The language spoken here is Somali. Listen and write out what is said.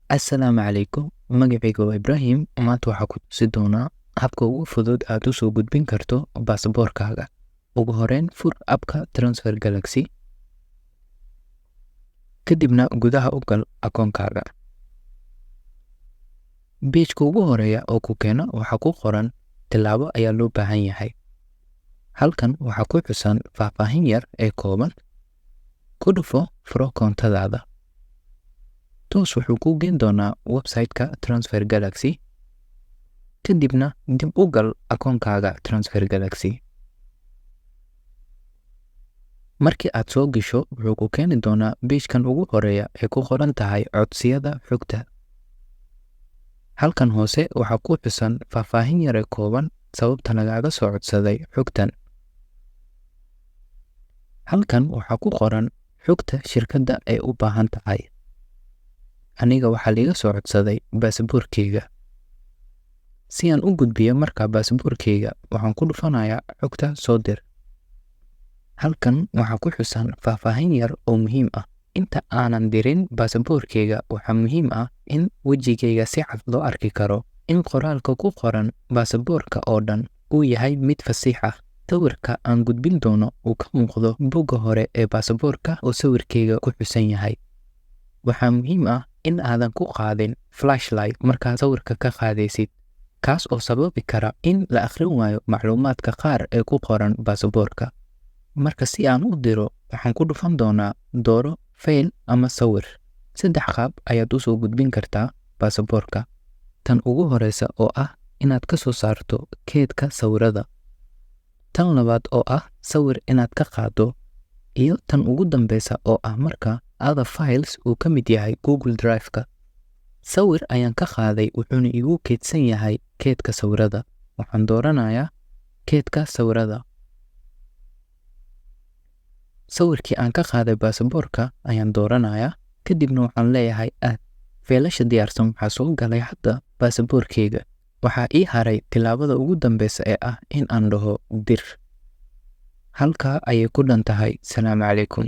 Assalaamu calaykum. Magacayga waa Ibraahim. Maanta waxaa ku tusi doonaa habka ugu fudud aad u soo gudbin karto baasaboorkaaga. Ugu horreyn, fur abka Transfer Galaxy, kadibna gudaha u gal akoonkaaga. Page-ka ugu horeeya oo ku keena waxaa ku qoran tillaabo ayaa loo baahan yahay. Halkan waxaa ku xusan faahfaahin yar ee kooban. Ku dhufo furo koontadaada. Toos wuxuu kuu geyn doonaa website-ka Transfer Galaxy. Kadibna dib u gal akoonkaaga Transfer Galaxy. Markii aad soo gasho, wuxuu ku keeni doonaa page-kan ugu horeeya ee ku qoran tahay codsiyada xogta. Halkan hoose waxaa ku xusan faahfaahin yar ee kooban sababta lagaaga soo codsaday xogtan. Halkan waxaa ku qoran xogta shirkadda ay u baahan tahay. Aniga waxaa liiga soo codsaday baasaboorkeyga. Si aan u gudbiyo markaa baasaboorkeyga, waxaan ku dhufanayaa xogta soo dir. Halkan waxaa ku xusan faahfaahin yar oo muhiim ah. Inta aanan dirin baasaboorkeyga, waxaa muhiim ah in wejigeyga si cad loo arki karo, in qoraalka ku qoran baasaboorka oo dhan uu yahay mid fasiix ah. Sawirka aan gudbin doono uu ka muuqdo bogga hore ee baasaboorka oo sawirkeyga ku xusan yahay. Waxaa muhiim ah in aadan ku qaadin flashlight markaad sawirka ka qaadaysid, kaas oo sababi kara in la akhrin waayo macluumaadka qaar ee ku qoran baasaboorka. Marka si aan u diro, waxaan ku dhufan doonaa dooro file ama sawir. 3 qaab ayaad u soo gudbin kartaa baasaboorka. Tan ugu horeysa oo ah inaad ka soo saarto keedka sawirada. Tan labaad oo ah sawir inaad ka qaado. Iyo tan ugu dambeysa oo ah marka other files uu ka mid yahay Google Drive-ka. Sawir ayaan ka qaaday wuxuuna igu keedsan yahay keedka sawirada. Waxaan dooranayaa keedka sawirada. Sawirkii aan ka qaaday baasaboorka ayaan dooranayaa. Kadibna waxaan leeyahay feelasha diyaarsan waxaa soo galay hadda baasaboorkeyga. Waxaa ii haray tillaabada ugu dambeysa ee ah in aan dhaho dir. Halkaa ayay ku dhan tahay. Salaamu calaykum.